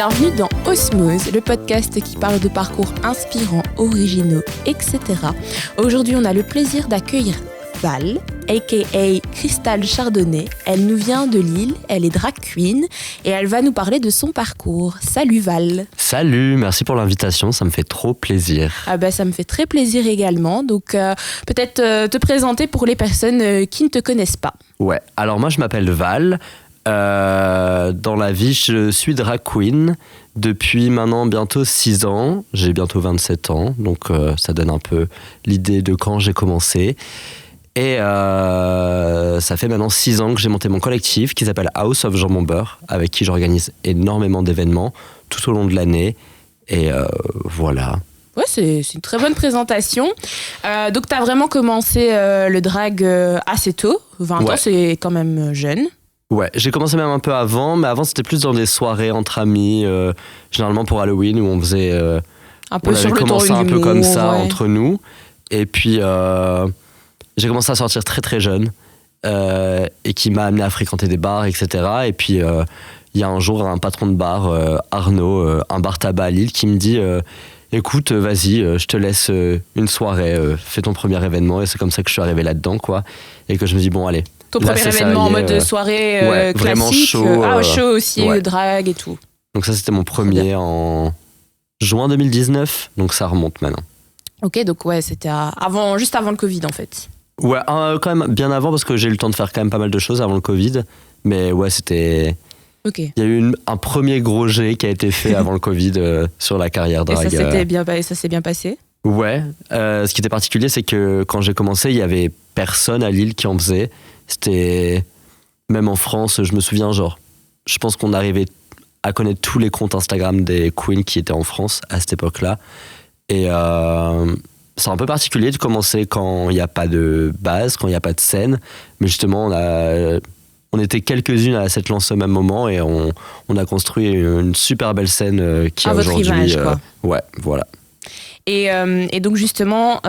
Bienvenue dans Osmose, le podcast qui parle de parcours inspirants, originaux, etc. Aujourd'hui, on a le plaisir d'accueillir Val, a.k.a. Crystal Chardonnay. Elle nous vient de Lille, elle est drag queen et elle va nous parler de son parcours. Salut Val. Salut, merci pour l'invitation, ça me fait trop plaisir. Ça me fait très plaisir également. Donc peut-être te présenter pour les personnes qui ne te connaissent pas. Ouais, alors moi je m'appelle Val. Dans la vie, je suis drag queen depuis maintenant bientôt 6 ans. J'ai bientôt 27 ans, donc ça donne un peu l'idée de quand j'ai commencé. Et ça fait maintenant 6 ans que j'ai monté mon collectif qui s'appelle House of Jambon Beurre, avec qui j'organise énormément d'événements tout au long de l'année. Et voilà. Ouais, c'est une très bonne présentation. Donc, tu as vraiment commencé le drag assez tôt. 20 ans, c'est quand même jeune. Ouais, j'ai commencé même un peu avant, mais avant c'était plus dans des soirées entre amis, généralement pour Halloween où on faisait... un peu sur le ton commencé un peu comme ça entre entre nous. Et puis j'ai commencé à sortir très très jeune et qui m'a amené à fréquenter des bars, etc. Et puis il y a un jour un patron de bar, Arnaud, un bar tabac à Lille, qui me dit écoute, vas-y, je te laisse une soirée, fais ton premier événement. Et c'est comme ça que je suis arrivé là-dedans, quoi. Et que je me dis bon, allez. Ton premier événement en mode soirée ouais, classique. vraiment chaud. Chaud aussi, ouais. Drag et tout. Donc ça, c'était mon premier en juin 2019. Donc ça remonte maintenant. Ok, donc ouais, c'était juste avant le Covid en fait. Ouais, quand même bien avant parce que j'ai eu le temps de faire quand même pas mal de choses avant le Covid. Mais ouais, c'était... Ok. Il y a eu un premier gros jet qui a été fait avant le Covid sur la carrière drag. Et ça s'est bien passé? Ouais. Ce qui était particulier, c'est que quand j'ai commencé, il y avait personne à Lille qui en faisait. C'était... Même en France, je me souviens, je pense qu'on arrivait à connaître tous les comptes Instagram des queens qui étaient en France à cette époque-là. Et c'est un peu particulier de commencer quand il n'y a pas de base, quand il n'y a pas de scène. Mais justement, on était quelques-unes à s'être lancées au même moment et on a construit une super belle scène qui a aujourd'hui... votre image, quoi. Ouais, voilà. Et donc justement,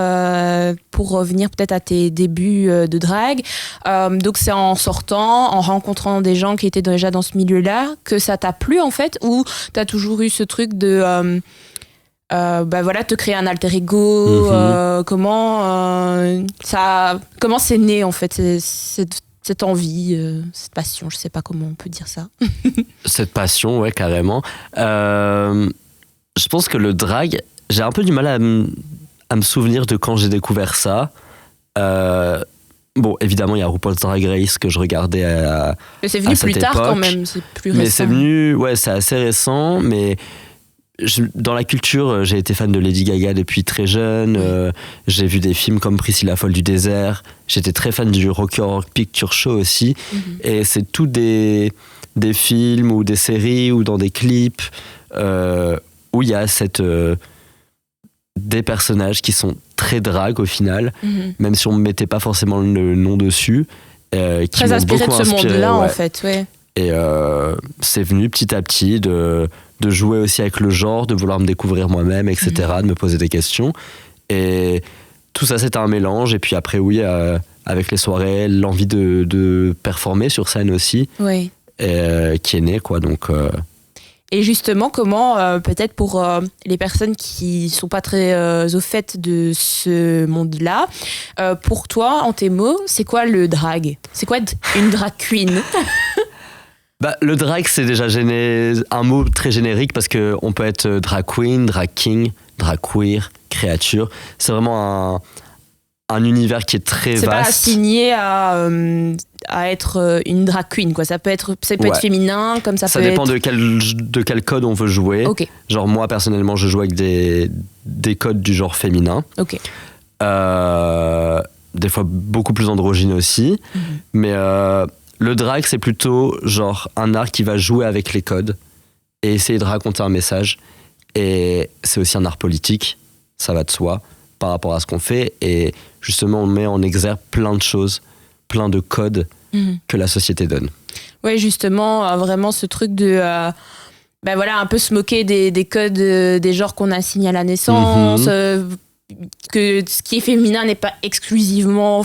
pour revenir peut-être à tes débuts de drag, donc c'est en sortant, en rencontrant des gens qui étaient déjà dans ce milieu-là, que ça t'a plu en fait, ou t'as toujours eu ce truc de... te créer un alter ego, comment c'est né en fait cette envie, cette passion, je sais pas comment on peut dire ça. Cette passion, ouais, carrément. Je pense que le drag, j'ai un peu du mal à me souvenir de quand j'ai découvert ça. Bon, évidemment, il y a RuPaul's Drag Race que je regardais à mais c'est venu à cette plus tard époque. quand même, c'est plus récent. Mais c'est venu, ouais, c'est assez récent, mais... dans la culture, j'ai été fan de Lady Gaga depuis très jeune. J'ai vu des films comme Priscilla Folle du désert. J'étais très fan du Rocky Horror Picture Show aussi. Et c'est tout des films ou des séries ou dans des clips où il y a des personnages qui sont très drag au final, même si on ne mettait pas forcément le nom dessus. Qui très m'ont inspiré de beaucoup ce monde-là, ouais. en fait, ouais. Et c'est venu petit à petit de jouer aussi avec le genre, de vouloir me découvrir moi-même, etc., de me poser des questions. Et tout ça, c'était un mélange. Et puis après, oui, avec les soirées, l'envie de performer sur scène aussi, oui. Qui est née, quoi. Donc, Et justement, comment, peut-être pour les personnes qui sont pas très au fait de ce monde-là, pour toi, en tes mots, c'est quoi le drag? C'est quoi une drag queen? Le drag, c'est déjà un mot très générique parce qu'on peut être drag queen, drag king, drag queer, créature. C'est vraiment un univers qui est très vaste. C'est pas assigné à être une drag queen, quoi. Ça peut être féminin, comme ça peut être... Ça dépend de quel code on veut jouer. Okay. Genre moi, personnellement, je joue avec des codes du genre féminin. Ok. Des fois beaucoup plus androgyne aussi. Mais... le drag, c'est plutôt genre un art qui va jouer avec les codes et essayer de raconter un message. Et c'est aussi un art politique, ça va de soi, par rapport à ce qu'on fait. Et justement, on met en exergue plein de choses, plein de codes que la société donne. Ouais, justement, vraiment ce truc de... un peu se moquer des codes des genres qu'on assigne à la naissance, que ce qui est féminin n'est pas exclusivement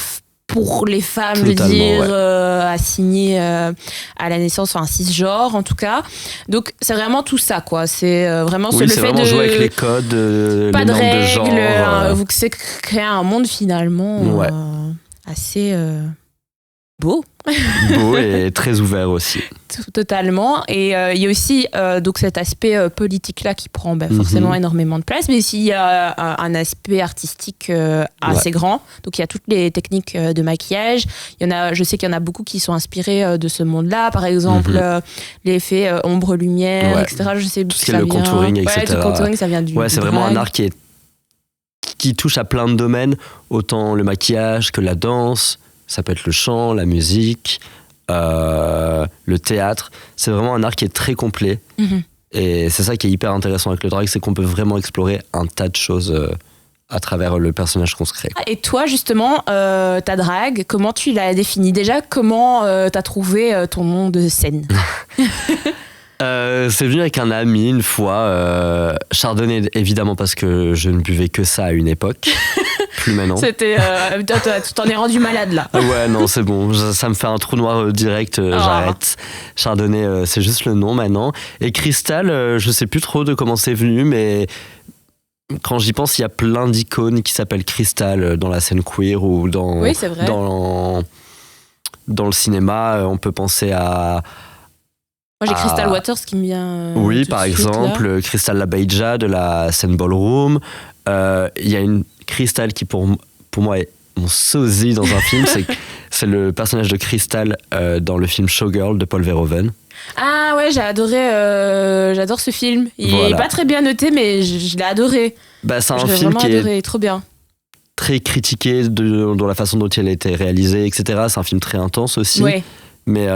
pour les femmes, je veux Totalement, dire, ouais. assignées à la naissance, enfin cisgenre en tout cas. Donc c'est vraiment tout ça, quoi. C'est vraiment Oui, le c'est fait vraiment de jouer avec les codes, pas les de normes de genre. règles, vous c'est créer un monde finalement Ouais. assez beau. Beau et très ouvert aussi. Totalement. Et il y a aussi donc cet aspect politique-là qui prend forcément énormément de place, mais aussi il y a un aspect artistique assez grand. Donc il y a toutes les techniques de maquillage. Je sais qu'il y en a beaucoup qui sont inspirés de ce monde-là. Par exemple, l'effet ombre-lumière, etc. Je sais tout ce qui est le contouring, etc. Ouais, le contouring, ça vient du c'est vraiment un art qui touche à plein de domaines, autant le maquillage que la danse. Ça peut être le chant, la musique, le théâtre. C'est vraiment un art qui est très complet. Et c'est ça qui est hyper intéressant avec le drag, c'est qu'on peut vraiment explorer un tas de choses à travers le personnage qu'on se crée. Et toi, justement, ta drag, comment tu l'as définie? Déjà, comment t'as trouvé ton nom de scène? C'est venu avec un ami une fois. Chardonnay, évidemment, parce que je ne buvais que ça à une époque. Plus maintenant. C'était. Tu t'en es rendu malade là. Ouais, non, c'est bon. Ça me fait un trou noir direct. J'arrête. Chardonnay, c'est juste le nom maintenant. Et Cristal, je sais plus trop de comment c'est venu, mais quand j'y pense, il y a plein d'icônes qui s'appellent Cristal dans la scène queer ou dans. Oui, c'est vrai. Dans le cinéma, on peut penser à. Moi, j'ai Crystal Waters qui me vient. Oui, par exemple, là. Crystal Labeija de la scène Ballroom. Il y a une Crystal qui, pour moi, est mon sosie dans un film. C'est le personnage de Crystal dans le film Showgirl de Paul Verhoeven. Ah ouais, j'adore ce film. Il est pas très bien noté, mais je l'ai adoré. C'est un film qui est trop bien. Très critiqué dans la façon dont il a été réalisé, etc. C'est un film très intense aussi. Ouais. Mais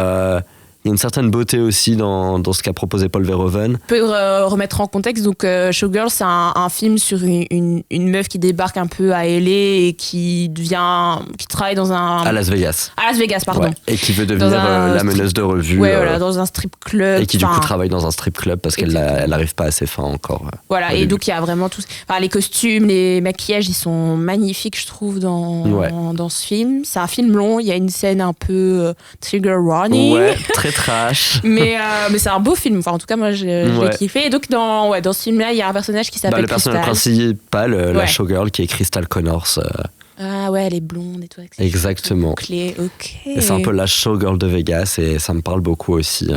il y a une certaine beauté aussi dans ce qu'a proposé Paul Verhoeven. On peut remettre en contexte. Donc, Showgirl, c'est un film sur une meuf qui débarque un peu à LA et qui travaille dans un... À Las Vegas. À Las Vegas, pardon. Ouais. Et qui veut devenir la meneuse de revue. Ouais, voilà, dans un strip club. Et qui du coup travaille dans un strip club parce qu'elle n'arrive pas assez fin encore. Voilà, et donc il y a vraiment tout... Enfin, les costumes, les maquillages, ils sont magnifiques, je trouve, dans ce film. C'est un film long, il y a une scène un peu trigger warning. Ouais, très trash. mais c'est un beau film. Enfin, en tout cas, moi, je l'ai kiffé. Et donc, dans ce film-là, il y a un personnage qui s'appelle Crystal. Le personnage principal, la showgirl, qui est Crystal Connors. Ah ouais, elle est blonde et tout. Exactement. Clé, ok. Et c'est un peu la showgirl de Vegas et ça me parle beaucoup aussi.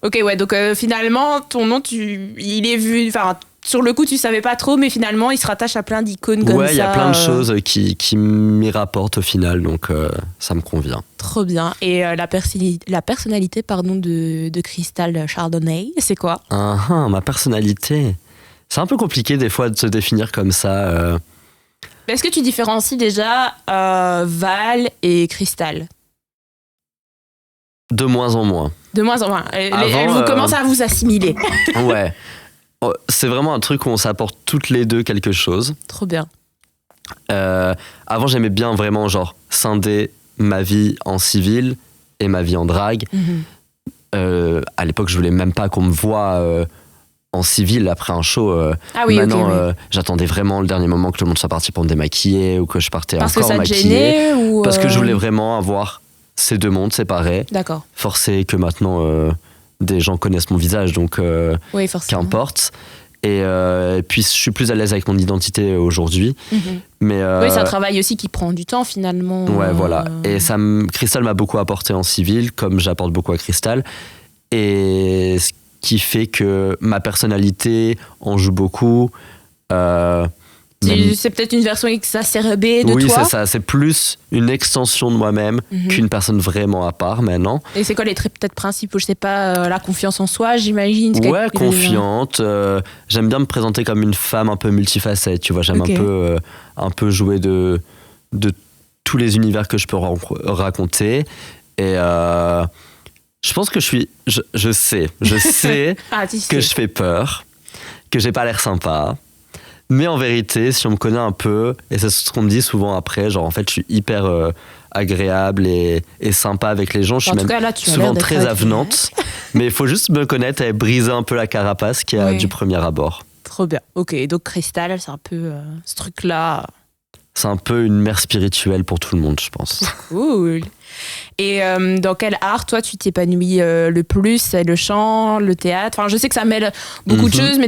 Ok, ouais, donc finalement, ton nom, il est vu... Enfin, sur le coup, tu savais pas trop, mais finalement, il se rattache à plein d'icônes comme ça. Ouais, il y a plein de choses qui m'y rapportent au final, donc ça me convient. Trop bien. Et la personnalité de Crystal Chardonnay, c'est quoi? Ma personnalité. C'est un peu compliqué des fois de se définir comme ça. Est-ce que tu différencies déjà Val et Crystal? De moins en moins. De moins en moins. Vous commencez à vous assimiler. Ouais. C'est vraiment un truc où on s'apporte toutes les deux quelque chose. Trop bien. Avant, j'aimais bien vraiment scinder ma vie en civil et ma vie en drague. À l'époque, je voulais même pas qu'on me voie en civil après un show. Maintenant, j'attendais vraiment le dernier moment que tout le monde soit parti pour me démaquiller ou que je partais encore maquillée. Parce que ça te gênait ou Parce que je voulais vraiment avoir ces deux mondes séparés. D'accord. Forcé que maintenant des gens connaissent mon visage, donc oui, forcément. Qu'importe. Et puis je suis plus à l'aise avec mon identité aujourd'hui. Mais oui, c'est un travail aussi qui prend du temps finalement. Ouais, voilà. Et Crystal m'a beaucoup apporté en civil, comme j'apporte beaucoup à Crystal. Et ce qui fait que ma personnalité en joue beaucoup. C'est peut-être une version exacerbée de toi. Oui, c'est ça. C'est plus une extension de moi-même qu'une personne vraiment à part maintenant. Et c'est quoi les traits peut-être principaux? Je sais pas, la confiance en soi, j'imagine. Ouais, confiante. J'aime bien me présenter comme une femme un peu multifacette. Tu vois, j'aime un peu jouer de tous les univers que je peux raconter. Et je pense que je sais que je fais peur, que j'ai pas l'air sympa. Mais en vérité, si on me connaît un peu, et c'est ce qu'on me dit souvent après, en fait, je suis hyper agréable et sympa avec les gens. Je suis même souvent très avenante. Mais il faut juste me connaître et briser un peu la carapace qu'il y a du premier abord. Trop bien. Ok, donc Crystal, c'est un peu ce truc-là. c'est un peu une mère spirituelle pour tout le monde, je pense. Cool. Et dans quel art, toi, tu t'épanouis le plus? C'est le chant, le théâtre? Enfin, je sais que ça mêle beaucoup de choses, mais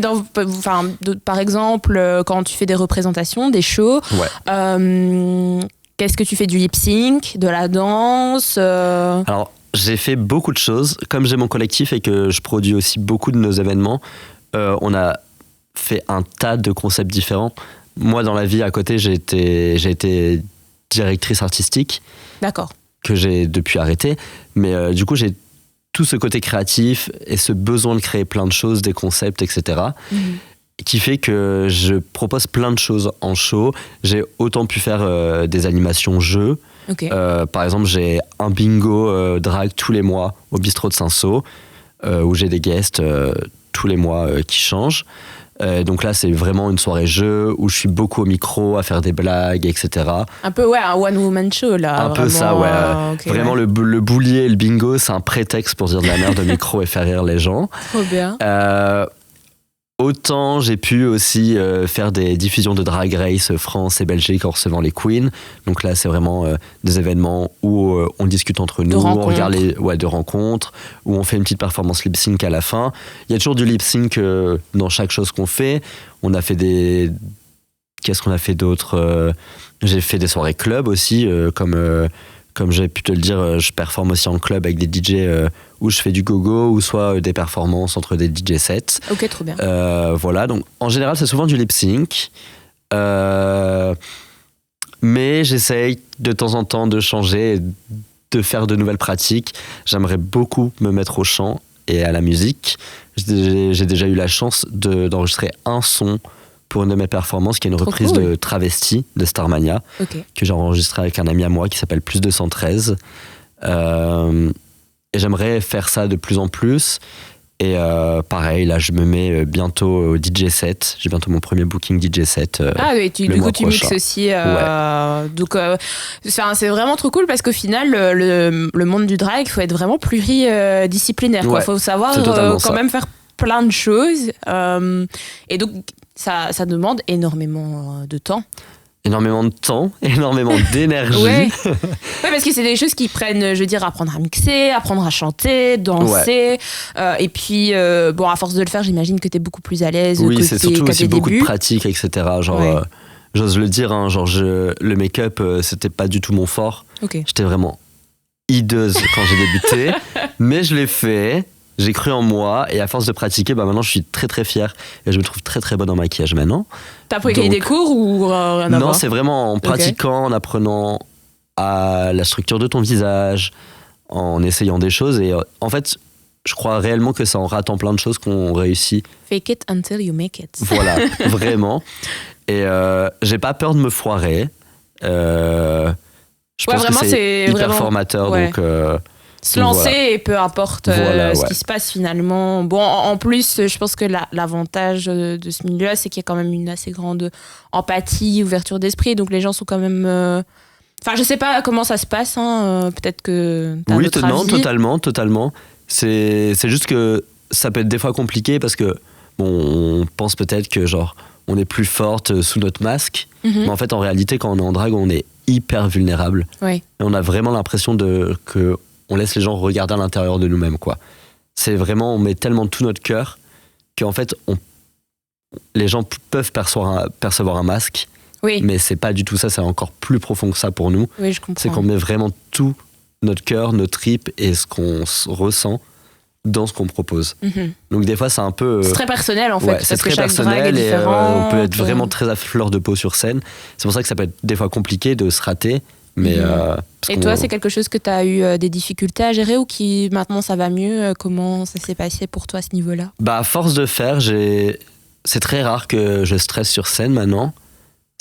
par exemple, quand tu fais des représentations, des shows, qu'est-ce que tu fais? Du lip-sync, de la danse Alors, j'ai fait beaucoup de choses. Comme j'ai mon collectif et que je produis aussi beaucoup de nos événements, on a fait un tas de concepts différents. Moi, dans la vie, à côté, j'ai été directrice artistique. D'accord. Que j'ai depuis arrêté. Mais du coup, j'ai tout ce côté créatif et ce besoin de créer plein de choses, des concepts, etc. Qui fait que je propose plein de choses en show. J'ai autant pu faire des animations jeux. Okay. Par exemple, j'ai un bingo drag tous les mois au bistrot de Saint-Saul, où j'ai des guests tous les mois qui changent. Donc là, c'est vraiment une soirée jeu où je suis beaucoup au micro à faire des blagues, etc. Un peu, un one-woman show, là. Un peu ça, okay, vraiment, le boulier et le bingo, c'est un prétexte pour dire de la merde au micro et faire rire les gens. Trop bien. Autant j'ai pu aussi faire des diffusions de Drag Race France et Belgique en recevant les queens. Donc là, c'est vraiment des événements où on discute entre nous, on regarde de rencontres, où on fait une petite performance lip-sync à la fin. Il y a toujours du lip-sync dans chaque chose qu'on fait. On a fait des... Qu'est-ce qu'on a fait d'autre? J'ai fait des soirées club aussi, comme j'ai pu te le dire, je performe aussi en club avec des DJ où je fais du go-go ou soit des performances entre des DJ sets. Ok, trop bien. Voilà, donc en général, c'est souvent du lip-sync. Mais j'essaye de temps en temps de changer, de faire de nouvelles pratiques. J'aimerais beaucoup me mettre au chant et à la musique. J'ai déjà eu la chance d'enregistrer un son pour une de mes performances, qui est une reprise de Travesti de Starmania, que j'ai enregistré avec un ami à moi qui s'appelle Plus 213. Et j'aimerais faire ça de plus en plus. Et pareil, là, je me mets bientôt au DJ set. J'ai bientôt mon premier booking DJ set. Oui, du coup, tu mixes aussi. Donc, c'est vraiment trop cool parce qu'au final, le monde du drag, il faut être vraiment pluridisciplinaire. Il faut savoir quand même faire plein de choses. Et donc, ça demande énormément de temps. Énormément de temps, énormément d'énergie. Ouais, parce que c'est des choses qui prennent, je veux dire, apprendre à mixer, apprendre à chanter, danser. Et puis, à force de le faire, j'imagine que tu es beaucoup plus à l'aise. Oui, c'est surtout aussi beaucoup de pratique, etc. Genre, j'ose le dire, hein, le make-up, c'était pas du tout mon fort. J'étais vraiment hideuse quand j'ai débuté. Mais je l'ai fait. J'ai cru en moi et à force de pratiquer, maintenant je suis très très fier et je me trouve très très bonne en maquillage maintenant. T'as pris des cours ou rien à voir? Non, c'est vraiment en pratiquant, en apprenant à la structure de ton visage, en essayant des choses et en fait, je crois réellement que c'est en ratant plein de choses qu'on réussit. Fake it until you make it. Voilà, vraiment. Et j'ai pas peur de me foirer. Je pense vraiment, que c'est hyper formateur, donc... se lancer et peu importe ce qui se passe finalement. Bon, en plus, je pense que l'avantage de ce milieu-là, c'est qu'il y a quand même une assez grande empathie, ouverture d'esprit. Donc les gens sont quand même... Enfin, je sais pas comment ça se passe. Peut-être que t'as d'autres avis. Oui, totalement. C'est juste que ça peut être des fois compliqué parce que on pense peut-être que on est plus forte sous notre masque. Mais en fait, en réalité, quand on est en drague, on est hyper vulnérable. Oui. Et on a vraiment l'impression que on laisse les gens regarder à l'intérieur de nous-mêmes, quoi. C'est vraiment, on met tellement tout notre cœur qu'en fait, les gens peuvent percevoir un masque, mais c'est pas du tout ça, c'est encore plus profond que ça pour nous. Oui, je comprends. C'est qu'on met vraiment tout notre cœur, nos tripes et ce qu'on ressent dans ce qu'on propose. Donc des fois, c'est un peu... c'est très personnel, en fait, c'est parce que très chaque drague est personnel et différente. on peut être vraiment très à fleur de peau sur scène. C'est pour ça que ça peut être des fois compliqué de se rater. Mais, et toi, c'est quelque chose que tu as eu des difficultés à gérer ou qui maintenant ça va mieux? Comment ça s'est passé pour toi à ce niveau-là? À force de faire, c'est très rare que je stresse sur scène maintenant.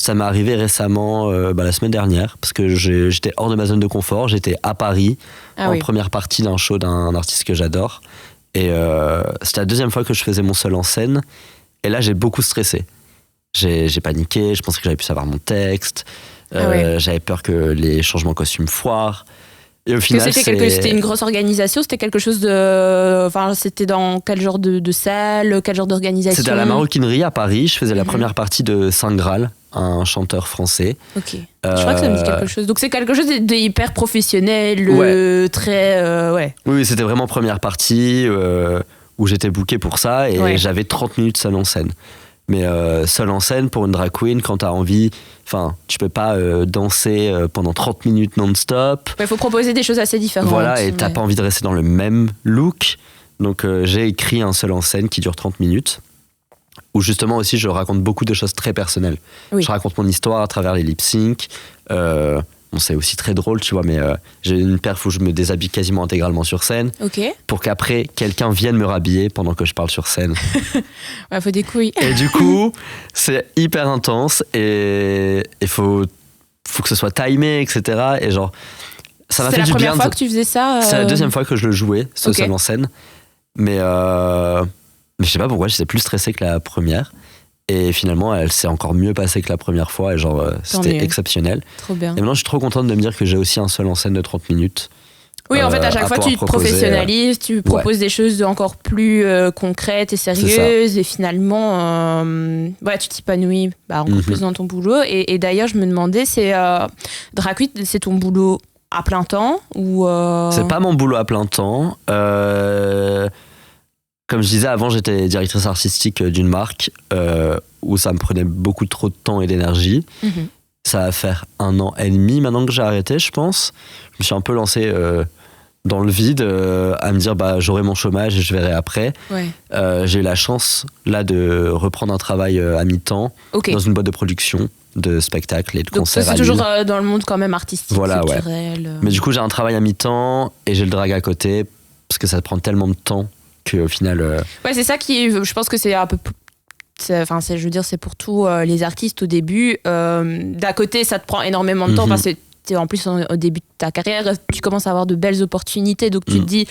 Ça m'est arrivé récemment, la semaine dernière, parce que j'étais hors de ma zone de confort. J'étais à Paris en première partie d'un show d'un artiste que j'adore. Et c'était la deuxième fois que je faisais mon seul en scène. Et là, j'ai beaucoup stressé. J'ai paniqué, je pensais que j'avais pu savoir mon texte. J'avais peur que les changements de costume foirent. Et au final, c'était une grosse organisation, c'était quelque chose de... Enfin, c'était dans quel genre de salle, quel genre d'organisation? C'était à la Maroquinerie à Paris. Je faisais la première partie de Saint Graal, un chanteur français. Ok. Je crois que ça me dit quelque chose. Donc c'est quelque chose de hyper professionnel, très... ouais. Oui, c'était vraiment première partie où j'étais booké pour ça et j'avais 30 minutes seul en scène. Mais seul en scène, pour une drag queen, quand t'as envie... Enfin, tu peux pas danser pendant 30 minutes non-stop. Il faut proposer des choses assez différentes. Voilà, et t'as pas envie de rester dans le même look. Donc j'ai écrit un seul en scène qui dure 30 minutes. Où justement aussi je raconte beaucoup de choses très personnelles. Je raconte mon histoire à travers les lip-syncs. Bon, c'est aussi très drôle, tu vois, mais j'ai une perf où je me déshabille quasiment intégralement sur scène. Pour qu'après, quelqu'un vienne me rhabiller pendant que je parle sur scène. Ouais, faut des couilles. Et du coup, c'est hyper intense et il faut que ce soit timé, etc. Et genre, ça m'a fait du bien. C'est la première fois que tu faisais ça C'est la deuxième fois que je le jouais, seul en scène. Mais je sais pas pourquoi, j'étais plus stressé que la première. Et finalement, elle s'est encore mieux passée que la première fois. Et genre, c'était exceptionnel. Trop bien. Et maintenant, je suis trop contente de me dire que j'ai aussi un seul en scène de 30 minutes. Oui, en fait, à chaque fois, tu te professionnalises, tu proposes des choses encore plus concrètes et sérieuses. Et finalement, tu t'épanouis encore plus dans ton boulot. Et d'ailleurs, je me demandais, drag queen, c'est ton boulot à plein temps ou C'est pas mon boulot à plein temps. Comme je disais avant, j'étais directrice artistique d'une marque où ça me prenait beaucoup trop de temps et d'énergie. Ça va faire 1 an et demi maintenant que j'ai arrêté, je pense. Je me suis un peu lancé dans le vide à me dire j'aurai mon chômage et je verrai après. J'ai eu la chance là de reprendre un travail à mi-temps dans une boîte de production de spectacles et de concerts. C'est toujours dans le monde quand même artistique, culturel. Mais du coup, j'ai un travail à mi-temps et j'ai le drag à côté parce que ça prend tellement de temps qu'au final... c'est ça qui... Je pense que c'est un peu... je veux dire, c'est pour tous les artistes au début. D'à côté, ça te prend énormément de temps parce que t'es en plus au début de ta carrière, tu commences à avoir de belles opportunités. Donc tu te dis,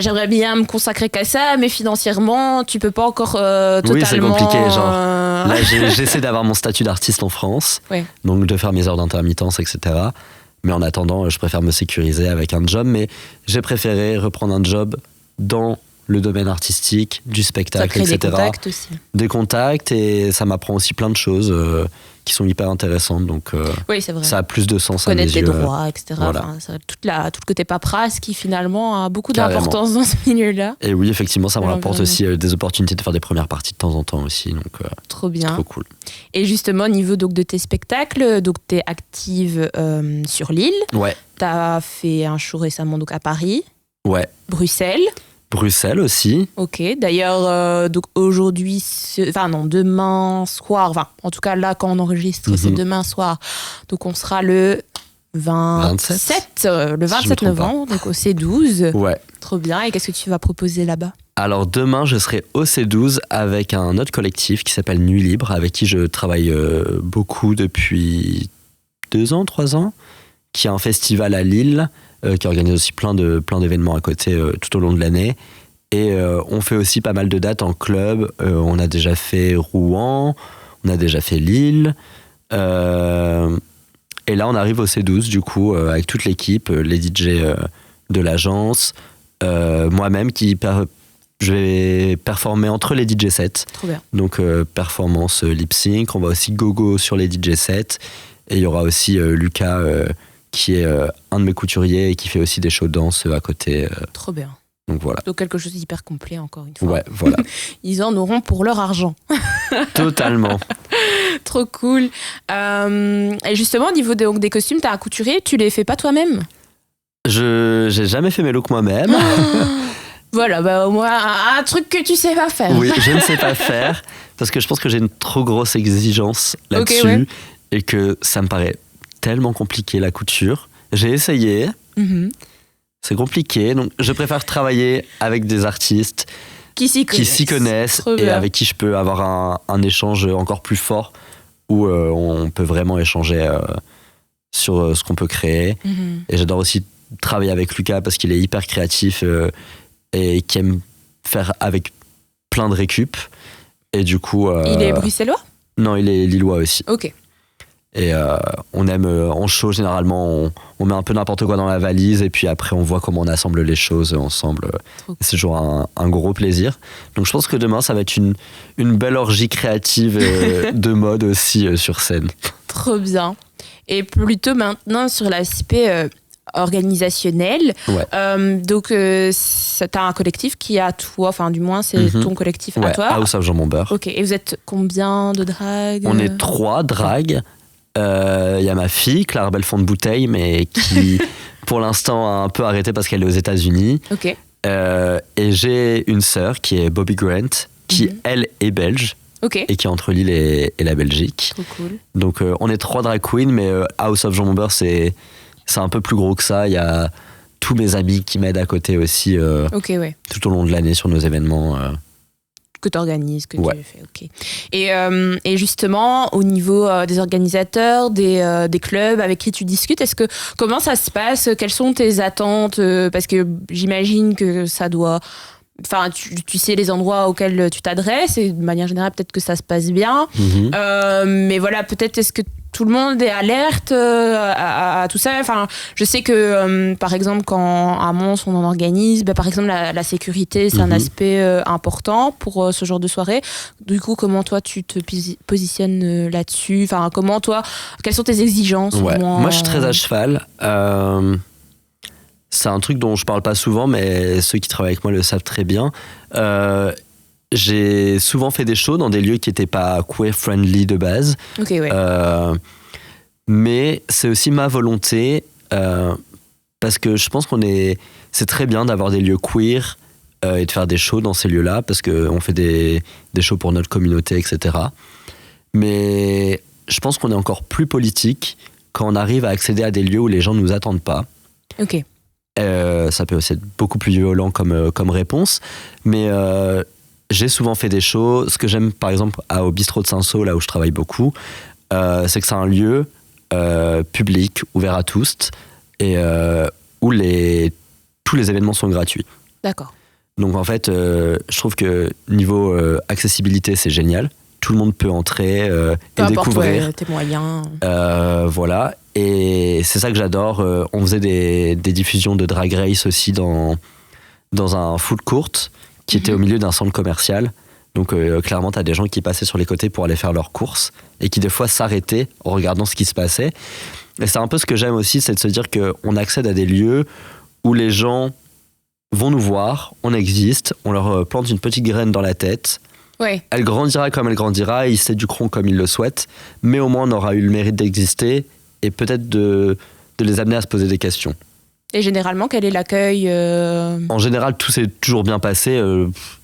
j'aimerais bien me consacrer qu'à ça, mais financièrement, tu peux pas encore totalement... Oui, c'est compliqué. Genre, là, j'essaie d'avoir mon statut d'artiste en France, donc de faire mes heures d'intermittence, etc. Mais en attendant, je préfère me sécuriser avec un job. Mais j'ai préféré reprendre un job dans le domaine artistique, du spectacle, etc. Des contacts aussi. Des contacts, et ça m'apprend aussi plein de choses qui sont hyper intéressantes. Donc, c'est vrai. Ça a plus de sens à mes connaître yeux. Connaître les droits, etc. Voilà. Tout le côté paperasse qui finalement a beaucoup d'importance dans ce milieu-là. Et oui, effectivement, ça me rapporte aussi des opportunités de faire des premières parties de temps en temps aussi. Donc, trop bien. C'est trop cool. Et justement, au niveau donc, de tes spectacles, donc tu es active sur l'île. Ouais. Tu as fait un show récemment donc, à Paris. Ouais. Bruxelles aussi. Ok, d'ailleurs, donc aujourd'hui, demain soir, en tout cas là quand on enregistre, c'est demain soir. Donc on sera le 27 novembre, donc au C12. Ouais. Trop bien, et qu'est-ce que tu vas proposer là-bas ? Alors demain, je serai au C12 avec un autre collectif qui s'appelle Nuit Libre, avec qui je travaille beaucoup depuis 3 ans, qui a un festival à Lille, qui organise aussi plein d'événements à côté tout au long de l'année. Et on fait aussi pas mal de dates en club. On a déjà fait Rouen, on a déjà fait Lille. Et là, on arrive au C12, du coup, avec toute l'équipe, les DJ de l'agence, moi-même je vais performer entre les DJ sets. Trop bien. Donc, performance lip-sync. On va aussi go-go sur les DJ sets. Et il y aura aussi Lucas, qui est un de mes couturiers et qui fait aussi des shows de danse à côté. Trop bien. Donc voilà. Donc quelque chose d'hyper complet, encore une fois. Ouais, voilà. Ils en auront pour leur argent. Totalement. Trop cool. Et justement, au niveau des costumes, t'as un couturier, tu les fais pas toi-même ? J'ai jamais fait mes looks moi-même. Voilà, au moins un truc que tu sais pas faire. Oui, je ne sais pas faire parce que je pense que j'ai une trop grosse exigence là-dessus et que ça me paraît tellement compliqué la couture. J'ai essayé, c'est compliqué, donc je préfère travailler avec des artistes qui s'y connaissent et avec qui je peux avoir un échange encore plus fort où on peut vraiment échanger sur ce qu'on peut créer. Et j'adore aussi travailler avec Lucas parce qu'il est hyper créatif et qui aime faire avec plein de récup. Et du coup... il est bruxellois ? Non, il est lillois aussi. Ok. Et on aime en show, généralement, on met un peu n'importe quoi dans la valise et puis après on voit comment on assemble les choses ensemble. C'est toujours un gros plaisir. Donc je pense que demain, ça va être une belle orgie créative de mode aussi sur scène. Trop bien. Et plutôt maintenant sur l'aspect organisationnel. Ouais. Donc, t'as un collectif qui est à toi, enfin, du moins, c'est ton collectif à toi. House of Jean Bomber. Ok, et vous êtes combien de drags? On est 3 drags. Y a ma fille, Claire Belfond de Bouteille, mais qui, pour l'instant, a un peu arrêté parce qu'elle est aux États-Unis. Ok. Et j'ai une sœur qui est Bobby Grant, qui, elle, est belge. Okay. Et qui est entre Lille et la Belgique. Trop cool. Donc on est 3 drag queens, mais House of Jean Bomber, c'est un peu plus gros que ça. Il y a tous mes amis qui m'aident à côté aussi tout au long de l'année sur nos événements. Que tu organises, que tu fais. Ok. Et justement, au niveau des organisateurs, des clubs avec qui tu discutes, comment ça se passe? Quelles sont tes attentes? Parce que j'imagine que ça doit... Enfin, tu sais les endroits auxquels tu t'adresses et de manière générale, peut-être que ça se passe bien. Mais voilà, peut-être est-ce que tout le monde est alerte à tout ça? Enfin, je sais que, par exemple, quand à Mons, on en organise, par exemple, la sécurité, c'est un aspect important pour ce genre de soirée. Du coup, comment toi, tu te positionnes là-dessus? Enfin, quelles sont tes exigences? Moi, je suis très à cheval. C'est un truc dont je parle pas souvent, mais ceux qui travaillent avec moi le savent très bien. J'ai souvent fait des shows dans des lieux qui n'étaient pas queer-friendly de base. Okay, ouais. Mais c'est aussi ma volonté, parce que je pense c'est très bien d'avoir des lieux queer et de faire des shows dans ces lieux-là, parce qu'on fait des shows pour notre communauté, etc. Mais je pense qu'on est encore plus politique quand on arrive à accéder à des lieux où les gens ne nous attendent pas. Ok. Ça peut aussi être beaucoup plus violent comme réponse, mais j'ai souvent fait des shows. Ce que j'aime par exemple au bistrot de Saint-Saul, là où je travaille beaucoup, c'est que c'est un lieu public, ouvert à tous, et où tous les événements sont gratuits. D'accord. Donc en fait, je trouve que niveau accessibilité, c'est génial. Tout le monde peut entrer et découvrir. Tes moyens. Voilà. Et c'est ça que j'adore. On faisait des diffusions de Drag Race aussi dans un food court qui était au milieu d'un centre commercial. Donc clairement, tu as des gens qui passaient sur les côtés pour aller faire leurs courses et qui des fois s'arrêtaient en regardant ce qui se passait. Et c'est un peu ce que j'aime aussi, c'est de se dire qu'on accède à des lieux où les gens vont nous voir, on existe, on leur plante une petite graine dans la tête. Ouais. Elle grandira comme elle grandira, ils s'éduqueront comme ils le souhaitent, mais au moins on aura eu le mérite d'exister et peut-être de les amener à se poser des questions. Et généralement, quel est l'accueil En général, tout s'est toujours bien passé,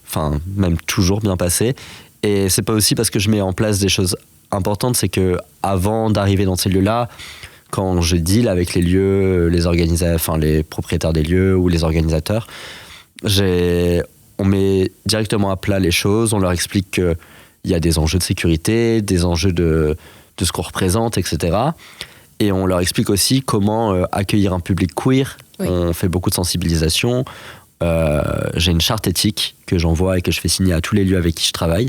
enfin même toujours bien passé. Et c'est pas aussi parce que je mets en place des choses importantes, c'est que avant d'arriver dans ces lieux-là, quand je deal avec les lieux, les propriétaires des lieux ou les organisateurs, on met directement à plat les choses, on leur explique qu'il y a des enjeux de sécurité, des enjeux de ce qu'on représente, etc. Et on leur explique aussi comment accueillir un public queer. Oui. On fait beaucoup de sensibilisation. J'ai une charte éthique que j'envoie et que je fais signer à tous les lieux avec qui je travaille,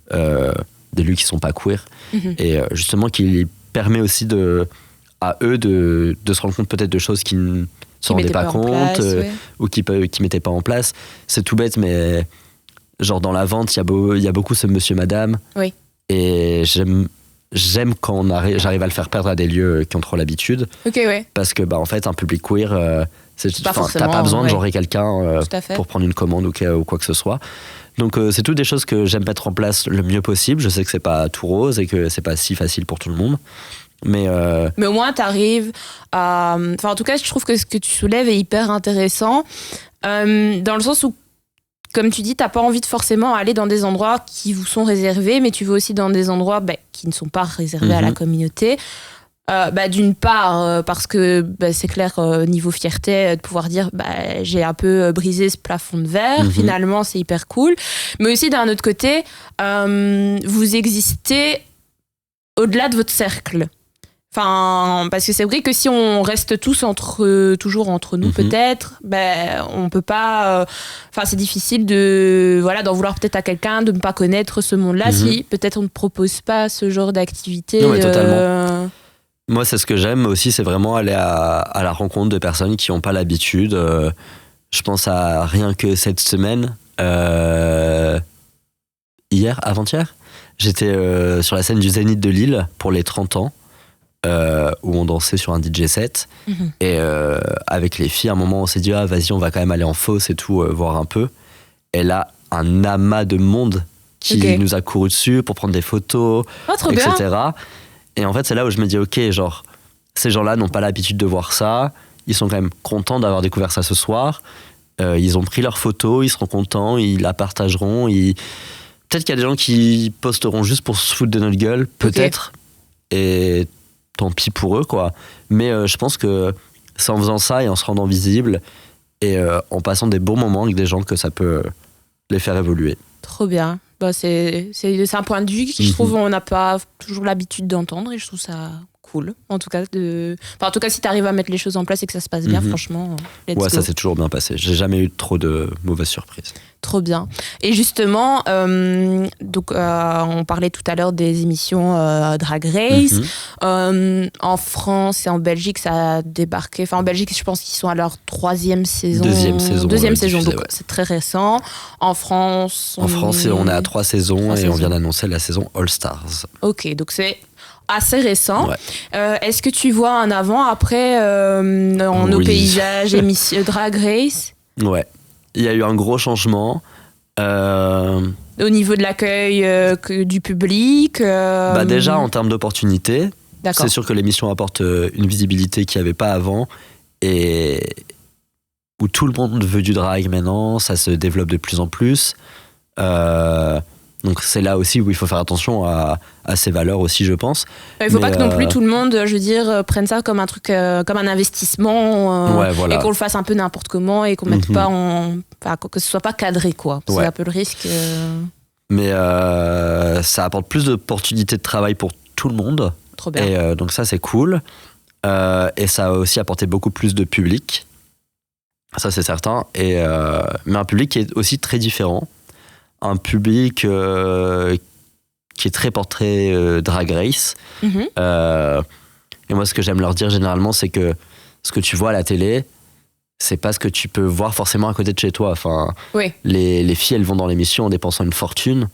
des lieux qui ne sont pas queer, et justement qui permet aussi à eux de se rendre compte peut-être de choses qui ne se rendaient pas compte, ou qui ne mettaient pas en place. C'est tout bête, mais genre dans la vente, il y a beaucoup ce monsieur, madame. Oui. Et j'aime quand j'arrive à le faire perdre à des lieux qui ont trop l'habitude. Ok, ouais. Parce que, en fait, un public queer, t'as pas besoin de genrer quelqu'un pour prendre une commande ou quoi que ce soit. Donc, c'est toutes des choses que j'aime mettre en place le mieux possible. Je sais que c'est pas tout rose et que c'est pas si facile pour tout le monde. Mais au moins, t'arrives à... Enfin, en tout cas, je trouve que ce que tu soulèves est hyper intéressant. Dans le sens où, comme tu dis, t'as pas envie de forcément aller dans des endroits qui vous sont réservés, mais tu vas aussi dans des endroits qui ne sont pas réservés à la communauté. D'une part, parce que c'est clair, niveau fierté, de pouvoir dire j'ai un peu brisé ce plafond de verre, finalement, c'est hyper cool. Mais aussi, d'un autre côté, vous existez au-delà de votre cercle. Enfin, parce que c'est vrai que si on reste tous toujours entre nous, peut-être, on peut pas. Enfin, c'est difficile d'en vouloir peut-être à quelqu'un de ne pas connaître ce monde-là si peut-être on ne propose pas ce genre d'activité. Non, mais totalement. Moi, c'est ce que j'aime aussi, c'est vraiment aller à la rencontre de personnes qui n'ont pas l'habitude. Je pense à rien que cette semaine, avant-hier, j'étais sur la scène du Zénith de Lille pour les 30 ans, où on dansait sur un DJ set. Et avec les filles, à un moment, on s'est dit, vas-y, on va quand même aller en fosse et tout, voir un peu. Et là, un amas de monde qui nous a couru dessus pour prendre des photos, etc. Bien. Et en fait, c'est là où je me dis, ok, genre, ces gens-là n'ont pas l'habitude de voir ça. Ils sont quand même contents d'avoir découvert ça ce soir. Ils ont pris leurs photos, ils seront contents, ils la partageront. Peut-être qu'il y a des gens qui posteront juste pour se foutre de notre gueule, peut-être. Et tant pis pour eux, quoi. Mais je pense que c'est en faisant ça et en se rendant visible et en passant des bons moments avec des gens que ça peut les faire évoluer. Trop bien. Bah, c'est un point de vue que je trouve on n'a pas toujours l'habitude d'entendre et je trouve ça cool. En tout cas, si tu arrives à mettre les choses en place et que ça se passe bien, franchement, let's go. Ça s'est toujours bien passé. J'ai jamais eu trop de mauvaises surprises. Trop bien. Et justement, on parlait tout à l'heure des émissions Drag Race. En France et en Belgique, ça a débarqué. Enfin, en Belgique, je pense qu'ils sont à leur troisième saison. Deuxième saison, donc c'est très récent. En France, on est à 3 saisons et on vient d'annoncer la saison All Stars. Ok, donc c'est assez récent. Est-ce que tu vois un avant-après dans nos paysages Drag Race? Ouais. Il y a eu un gros changement. Au niveau de l'accueil du public Déjà, en termes d'opportunités, D'accord. C'est sûr que l'émission apporte une visibilité qu'il n'y avait pas avant et où tout le monde veut du drag maintenant, ça se développe de plus en plus. Donc c'est là aussi où il faut faire attention à ces valeurs aussi, je pense. Il ne faut pas que non plus tout le monde, prenne ça comme un truc, comme un investissement et qu'on le fasse un peu n'importe comment et qu'on mette pas que ce soit pas cadré, quoi. C'est un peu le risque. Mais ça apporte plus d'opportunités de travail pour tout le monde. Trop bien. Et donc ça, c'est cool. Et ça a aussi apporté beaucoup plus de public. Ça, c'est certain. Mais un public qui est aussi très différent. Un public qui est très portrait Drag Race. Et moi, ce que j'aime leur dire généralement, c'est que ce que tu vois à la télé, c'est pas ce que tu peux voir forcément à côté de chez toi. Enfin, les filles, elles vont dans l'émission en dépensant une fortune.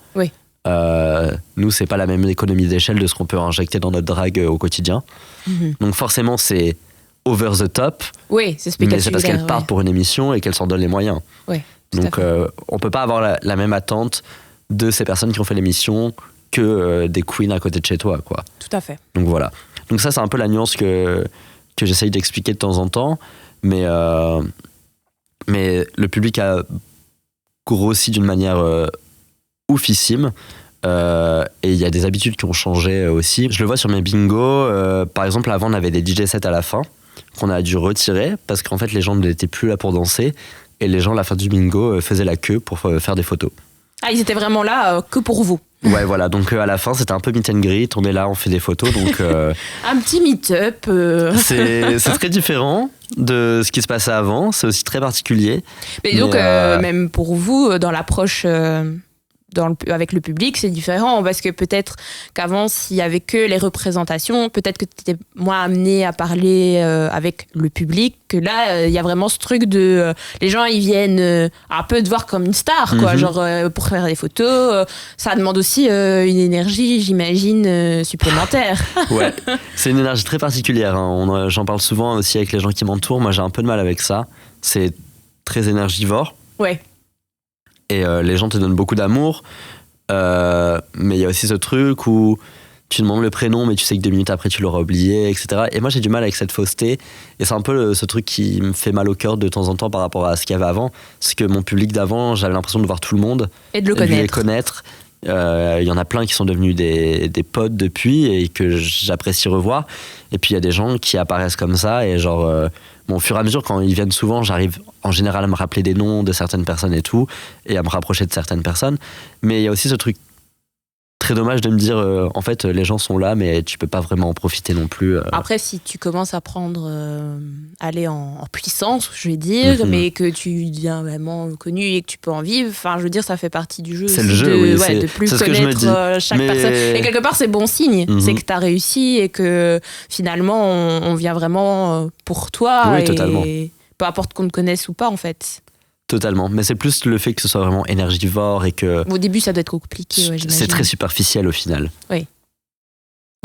Nous, c'est pas la même économie d'échelle de ce qu'on peut injecter dans notre drag au quotidien. Donc forcément, c'est over the top. C'est spectaculaire. Mais c'est parce qu'elles partent pour une émission et qu'elles s'en donnent les moyens. Donc on peut pas avoir la même attente de ces personnes qui ont fait l'émission que des queens à côté de chez toi, quoi. Tout à fait. Donc voilà. Donc ça, c'est un peu la nuance que j'essaye d'expliquer de temps en temps. Mais le public a grossi d'une manière oufissime. Et il y a des habitudes qui ont changé aussi. Je le vois sur mes bingos. Par exemple, avant, on avait des DJ sets à la fin qu'on a dû retirer parce qu'en fait, les gens n'étaient plus là pour danser. Et les gens, à la fin du bingo, faisaient la queue pour faire des photos. Ah, ils étaient vraiment là que pour vous. Ouais, voilà. Donc à la fin, c'était un peu meet and greet. On est là, on fait des photos. Donc un petit meet-up. C'est très différent de ce qui se passait avant. C'est aussi très particulier. Mais donc, même pour vous, dans l'approche... avec le public, c'est différent parce que peut-être qu'avant, s'il y avait que les représentations, peut-être que tu étais moins amené à parler avec le public, que là, il y a vraiment ce truc de... les gens, ils viennent un peu te voir comme une star, quoi, genre pour faire des photos. Ça demande aussi une énergie, j'imagine, supplémentaire. Ouais, c'est une énergie très particulière. Hein. J'en parle souvent aussi avec les gens qui m'entourent. Moi, j'ai un peu de mal avec ça. C'est très énergivore. Ouais. Et les gens te donnent beaucoup d'amour, mais il y a aussi ce truc où tu demandes le prénom, mais tu sais que 2 minutes après tu l'auras oublié, etc. Et moi j'ai du mal avec cette fausseté, et c'est un peu ce truc qui me fait mal au cœur de temps en temps par rapport à ce qu'il y avait avant. C'est que mon public d'avant, j'avais l'impression de voir tout le monde et de les connaître. Il y en a plein qui sont devenus des potes depuis et que j'apprécie revoir. Et puis il y a des gens qui apparaissent comme ça et genre... au fur et à mesure, quand ils viennent souvent, j'arrive en général à me rappeler des noms de certaines personnes et tout, et à me rapprocher de certaines personnes. Mais il y a aussi ce truc très dommage de me dire, en fait, les gens sont là, mais tu peux pas vraiment en profiter non plus. Après, si tu commences à prendre, aller en puissance, je vais dire, mais que tu deviens vraiment connu et que tu peux en vivre, enfin, je veux dire, ça fait partie du jeu. C'est le jeu, oui. De plus c'est connaître chaque personne. Et quelque part, c'est bon signe. C'est que tu as réussi et que finalement, on vient vraiment pour toi. Oui, et totalement. Peu importe qu'on te connaisse ou pas, en fait. Totalement, mais c'est plus le fait que ce soit vraiment énergivore et que... Au début, ça doit être compliqué, j'imagine. C'est très superficiel au final. Oui.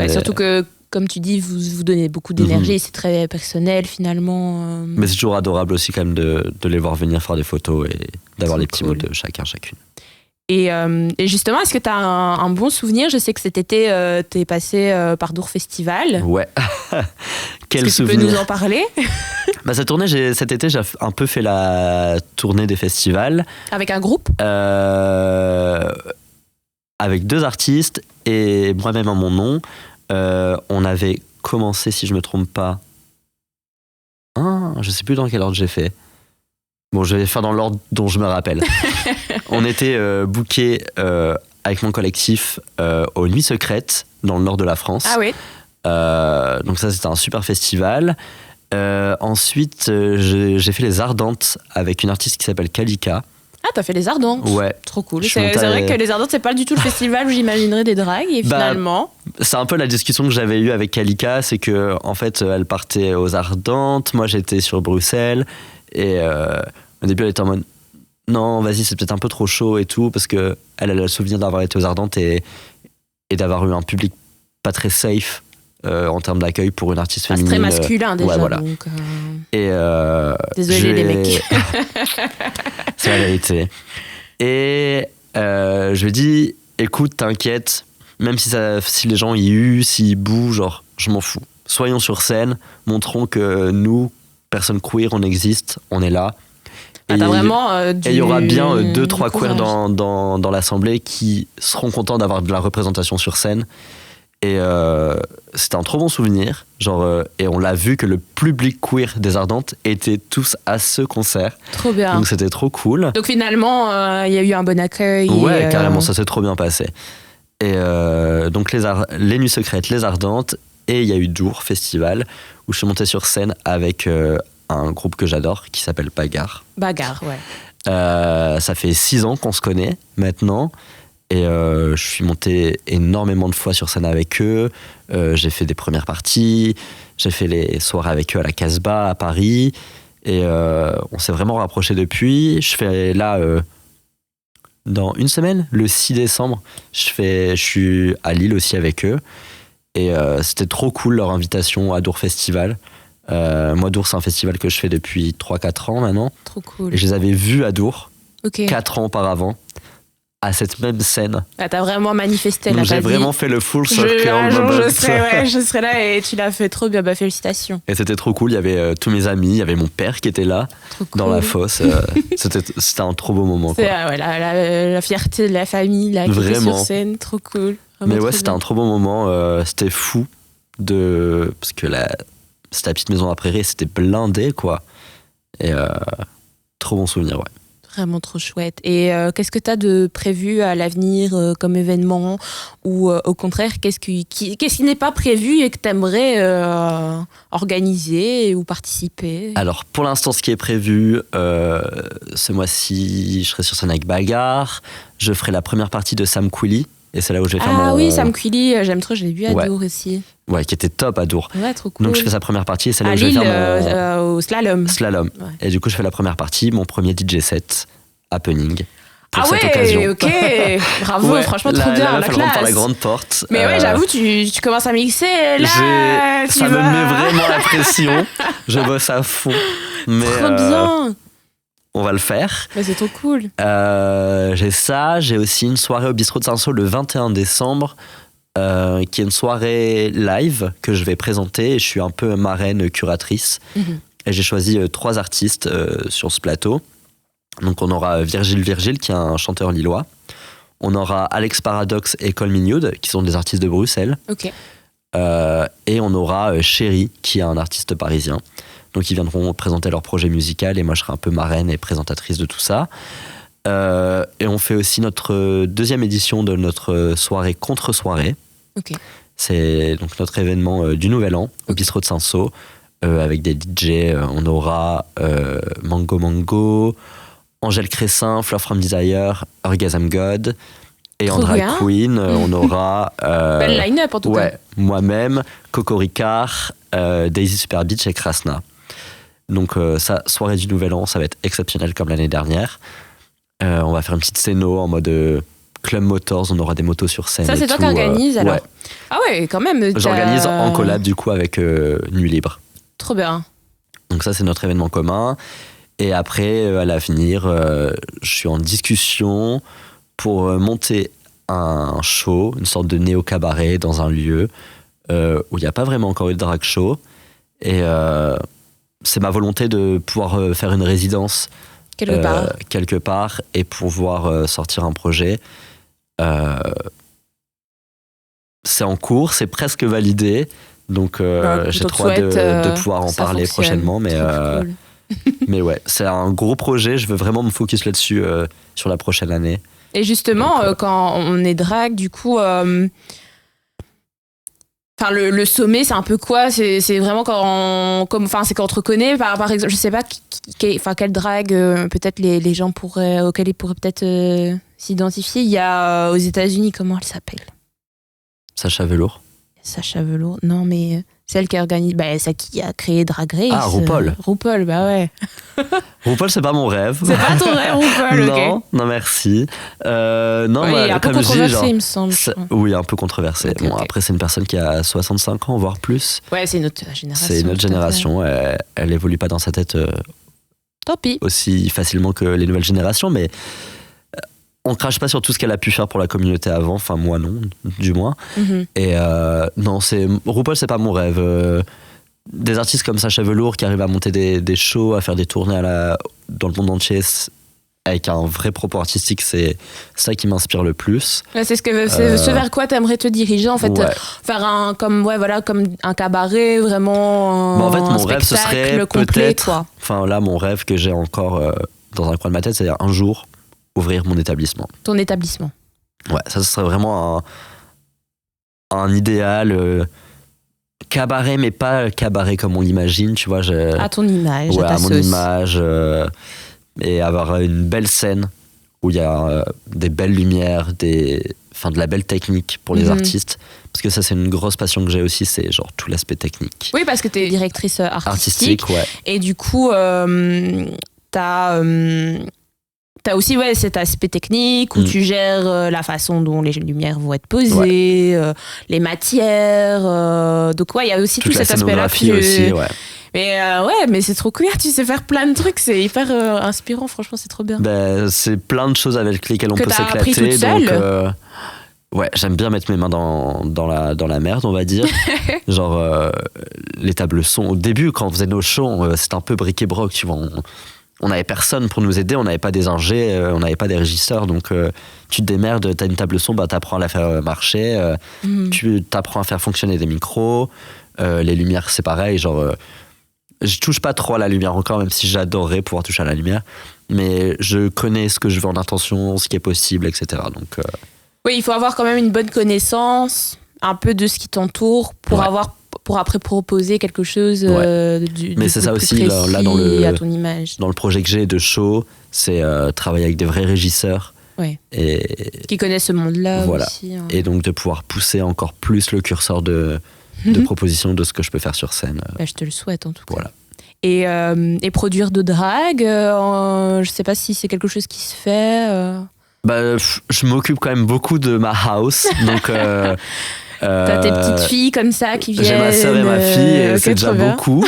Surtout que, comme tu dis, vous donnez beaucoup d'énergie et c'est très personnel finalement. Mais c'est toujours adorable aussi quand même de les voir venir faire des photos et d'avoir les petits mots de chacune. Et justement, est-ce que tu as un bon souvenir? Je sais que cet été, tu es passé par Dour Festival. Ouais. Quel est-ce que souvenir. Tu peux nous en parler? Cet été, j'ai un peu fait la tournée des festivals. Avec un groupe? Avec 2 artistes et moi-même en mon nom. On avait commencé, si je me trompe pas... je sais plus dans quel ordre j'ai fait. Bon, je vais faire dans l'ordre dont je me rappelle. On était bookés avec mon collectif aux Nuits Secrètes, dans le nord de la France. Ah oui. Donc ça, c'était un super festival. Ensuite, j'ai fait les Ardentes avec une artiste qui s'appelle Kalika. Ah, t'as fait les Ardentes? Ouais. Trop cool. C'est vrai que les Ardentes, c'est pas du tout le festival où j'imaginerais des dragues. Et finalement... C'est un peu la discussion que j'avais eue avec Kalika, c'est que en fait, elle partait aux Ardentes, moi j'étais sur Bruxelles, et au début elle était en mode non, vas-y, c'est peut-être un peu trop chaud et tout, parce que elle a le souvenir d'avoir été aux Ardentes et d'avoir eu un public pas très safe en termes d'accueil pour une artiste féminine. C'est très masculin déjà. Ouais, voilà. Donc, et désolé les mecs. C'est la vérité. Et je lui ai dit, écoute, t'inquiète, même si les gens y huent, s'ils bouent, genre, je m'en fous. Soyons sur scène, montrons que nous, personnes queer, on existe, on est là. Et il y aura bien 2-3 queers dans l'assemblée qui seront contents d'avoir de la représentation sur scène. Et c'était un trop bon souvenir. Et on l'a vu que le public queer des Ardentes était tous à ce concert. Trop bien. Donc c'était trop cool. Donc finalement, il y a eu un bon accueil. Ouais, carrément, ça s'est trop bien passé. Et donc les Nuits Secrètes, les Ardentes, et il y a eu Dour Festival, où je suis monté sur scène avec un groupe que j'adore, qui s'appelle Bagarre. Bagarre, ouais. Ça fait 6 ans qu'on se connaît maintenant. Et je suis monté énormément de fois sur scène avec eux. J'ai fait des premières parties. J'ai fait les soirées avec eux à la Casbah, à Paris. Et on s'est vraiment rapprochés depuis. Je fais là, dans une semaine, le 6 décembre, je suis à Lille aussi avec eux. Et c'était trop cool leur invitation à Dour Festival. Moi, Dour, c'est un festival que je fais depuis 3-4 ans maintenant. Trop cool. Et je les avais vus à Dour, 4 ans auparavant, à cette même scène. Ah, t'as vraiment manifesté. Donc j'ai vraiment fait le full circle moment. Je serai là et tu l'as fait trop bien. Bah, félicitations. Et c'était trop cool. Il y avait tous mes amis, il y avait mon père qui était là, dans la fosse. C'était un trop beau moment. C'est la fierté de la famille là, qui était sur scène. Trop cool. Vraiment. Mais ouais, c'était un trop beau moment. C'était fou. Parce que c'était la petite maison à prairie, c'était blindé, quoi. Et trop bon souvenir, ouais. Vraiment trop chouette. Et qu'est-ce que tu as de prévu à l'avenir comme événement? Ou au contraire, qu'est-ce qui n'est pas prévu et que tu aimerais organiser ou participer? Alors, pour l'instant, ce qui est prévu, ce mois-ci, je serai sur scène avec Bagarre. Je ferai la première partie de Sam Quilly. Et c'est là où je vais faire mon... Ah oui, Sam Quilly, j'aime trop, je l'ai vu à Dour aussi. Ouais, qui était top à Dour. Ouais, trop cool. Donc je fais sa première partie et c'est là où je vais faire au slalom. Slalom. Ouais. Et du coup, je fais la première partie, mon premier DJ set, Happening. Ah ouais, ok. Bravo, ouais, franchement, trop bien, la classe. Par la grande porte. Mais ouais, j'avoue, tu commences à mixer, là, ça me met vraiment la pression. Je bosse à fond. Mais trop bien. On va le faire. Mais c'est trop cool. J'ai ça. J'ai aussi une soirée au Bistrot de Saint-Saul le 21 décembre, qui est une soirée live que je vais présenter. Et je suis un peu marraine, curatrice. Et j'ai choisi 3 artistes sur ce plateau. Donc on aura Virgile, qui est un chanteur lillois. On aura Alex Paradox et Colmy Nude, qui sont des artistes de Bruxelles. Ok. Et on aura Chéri, qui est un artiste parisien. Donc ils viendront présenter leur projet musical et moi je serai un peu marraine et présentatrice de tout ça. Et on fait aussi notre deuxième édition de notre soirée contre-soirée. Ok. C'est donc notre événement du Nouvel An au bistrot de Saint-Saul avec des DJ. On aura Mango Mango, Angèle Cressin, Fleur from Desire, Orgasm God et en drag queen. On aura belle line-up en tout cas. Moi-même, Coco Ricard, Daisy Super Beach et Krasna. Donc ça, soirée du Nouvel An, ça va être exceptionnel comme l'année dernière. On va faire une petite scéno en mode Club Motors, on aura des motos sur scène. Ça, c'est toi qui organise alors? Ouais. Ah ouais, quand même. J'organise en collab du coup avec Nuit Libre. Trop bien. Donc ça, c'est notre événement commun. Et après, à l'avenir, je suis en discussion pour monter un show, une sorte de néo-cabaret dans un lieu où il n'y a pas vraiment encore eu de drag show. Et c'est ma volonté de pouvoir faire une résidence quelque part et pouvoir sortir un projet. C'est en cours, c'est presque validé, donc j'ai trop hâte de pouvoir en parler prochainement. Mais, cool. Mais ouais, c'est un gros projet, je veux vraiment me focus là-dessus sur la prochaine année. Et justement, donc, quand on est drag, du coup... Enfin, le sommet, c'est un peu quoi? C'est vraiment c'est quand on te reconnaît, par exemple, je sais pas, quel drag peut-être les gens auxquels ils pourraient peut-être s'identifier. Il y a aux États-Unis, comment elle s'appelle? Sacha Velour. Sacha Velour, non, mais celle qui organise, celle qui a créé Drag Race. Ah, RuPaul. RuPaul, bah ouais. RuPaul, c'est pas mon rêve. C'est pas ton rêve, RuPaul, ok. Non, merci. Non, il est un peu controversé, il me semble. Oui, un peu controversé. Okay, après, c'est une personne qui a 65 ans, voire plus. Ouais, c'est notre génération. C'est notre génération. Elle évolue pas dans sa tête tant pis. Aussi facilement que les nouvelles générations, mais on crache pas sur tout ce qu'elle a pu faire pour la communauté avant. Enfin, moi, non, du moins. Mm-hmm. Et non, RuPaul, c'est pas mon rêve. Des artistes comme Sacha Velour qui arrivent à monter des shows, à faire des tournées dans le monde entier avec un vrai propos artistique, c'est ça qui m'inspire le plus. Ouais, c'est ce vers quoi t'aimerais te diriger en fait, ouais. Faire comme un cabaret vraiment. En fait, mon rêve ce serait complet, peut-être. quoi. Enfin là, mon rêve que j'ai encore dans un coin de ma tête, c'est un jour ouvrir mon établissement. Ton établissement. Ouais, ça ce serait vraiment un idéal. Cabaret, mais pas cabaret comme on l'imagine, tu vois. À ton image, ouais, à ta à mon sauce. image. Et avoir une belle scène où il y a des belles lumières, de la belle technique pour les artistes. Parce que ça, c'est une grosse passion que j'ai aussi, c'est genre tout l'aspect technique. Oui, parce que tu es directrice artistique. Ouais. Et du coup, t'as aussi cet aspect technique où tu gères la façon dont les lumières vont être posées, les matières. Donc ouais, il y a aussi tout cet aspect-là. Aussi, ouais. Mais c'est trop cool, tu sais faire plein de trucs, c'est hyper inspirant, franchement, c'est trop bien. C'est plein de choses avec lesquelles on peut s'éclater. Appris toute seule. Donc, j'aime bien mettre mes mains dans la merde, on va dire. Genre, les tables son. Au début, quand on faisait nos shows, c'était un peu bric-et-broc, tu vois. On n'avait personne pour nous aider, on n'avait pas des ingés, on n'avait pas des régisseurs, donc tu te démerdes, t'as une table son, t'apprends à la faire marcher, tu t'apprends à faire fonctionner des micros, les lumières c'est pareil, genre je touche pas trop à la lumière encore, même si j'adorerais pouvoir toucher à la lumière, mais je connais ce que je veux en intention, ce qui est possible, etc. Donc, oui, il faut avoir quand même une bonne connaissance, un peu de ce qui t'entoure, pour après proposer quelque chose mais c'est ça aussi là à ton image. Dans le projet que j'ai de show, c'est travailler avec des vrais régisseurs qui connaissent ce monde-là aussi. Hein. Et donc de pouvoir pousser encore plus le curseur de proposition de ce que je peux faire sur scène. Je te le souhaite en tout cas. Voilà. Et produire de drague, je sais pas si c'est quelque chose qui se fait. Je m'occupe quand même beaucoup de ma house, donc. T'as tes petites filles comme ça qui viennent. J'ai ma sœur et ma fille, et c'est déjà beaucoup.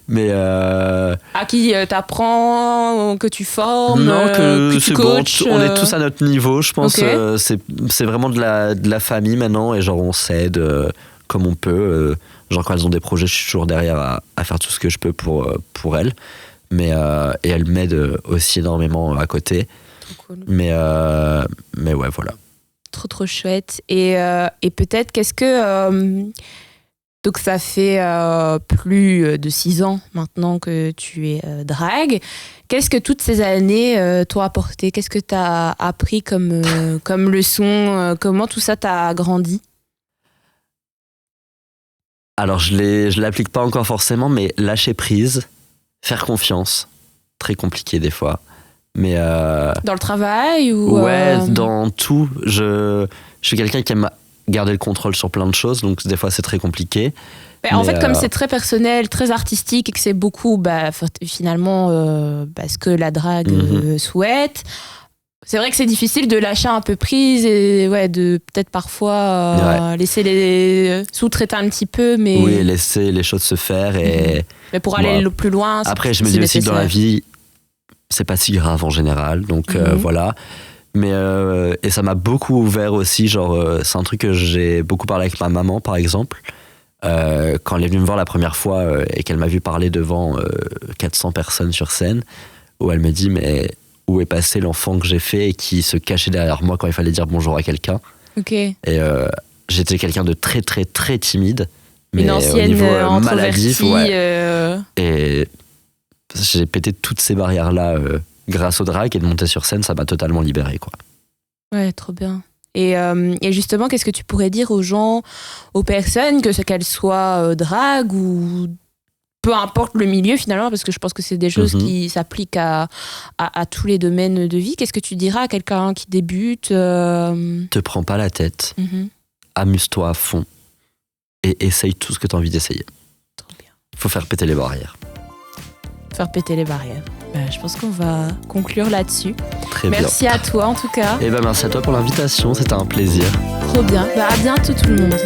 Mais à qui t'apprends, que tu formes, non, que tu coaches. Bon, on est tous à notre niveau, je pense. C'est vraiment de la famille maintenant, et genre on s'aide comme on peut. Genre quand elles ont des projets, je suis toujours derrière à faire tout ce que je peux pour elles. Mais et elles m'aident aussi énormément à côté. Trop cool. Mais ouais, voilà. Trop chouette. Et peut-être qu'est-ce que Donc ça fait plus de 6 ans maintenant que tu es drague. Qu'est-ce que toutes ces années t'ont apporté? Qu'est-ce que tu as appris comme leçon? Comment tout ça t'a grandi? Alors, je l'applique pas encore forcément, mais lâcher prise, faire confiance, très compliqué des fois. Mais dans le travail ou ouais, dans tout. Je suis quelqu'un qui aime garder le contrôle sur plein de choses, donc des fois c'est très compliqué. En fait, comme c'est très personnel, très artistique et que c'est beaucoup finalement ce que la drague souhaite, c'est vrai que c'est difficile de lâcher un peu prise et de peut-être parfois laisser les sous-traiter un petit peu. Mais... Oui, laisser les choses se faire. Mais pour aller le plus loin, après, je me dis aussi que dans la vie, c'est pas si grave en général. Donc voilà. Mais, et ça m'a beaucoup ouvert aussi. C'est un truc que j'ai beaucoup parlé avec ma maman, par exemple. Quand elle est venue me voir la première fois et qu'elle m'a vu parler devant 400 personnes sur scène, où elle me dit, mais où est passé l'enfant que j'ai fait et qui se cachait derrière moi quand il fallait dire bonjour à quelqu'un. Et j'étais quelqu'un de très très très timide, mais une ancienne au niveau maladif, ouais. Et j'ai pété toutes ces barrières là grâce au drag, et de monter sur scène, ça m'a totalement libéré, quoi. Ouais, trop bien. Et justement, qu'est-ce que tu pourrais dire aux gens, aux personnes, qu'elles soient drag ou peu importe le milieu finalement, parce que je pense que c'est des choses qui s'appliquent à tous les domaines de vie. Qu'est-ce que tu diras à quelqu'un qui débute Te prends pas la tête, amuse-toi à fond et essaye tout ce que tu as envie d'essayer. Trop bien. Il faut faire péter les barrières. Faire péter les barrières. Je pense qu'on va conclure là-dessus. Très bien. Merci à toi en tout cas. Et merci à toi pour l'invitation, c'était un plaisir. Trop bien. À bientôt tout le monde.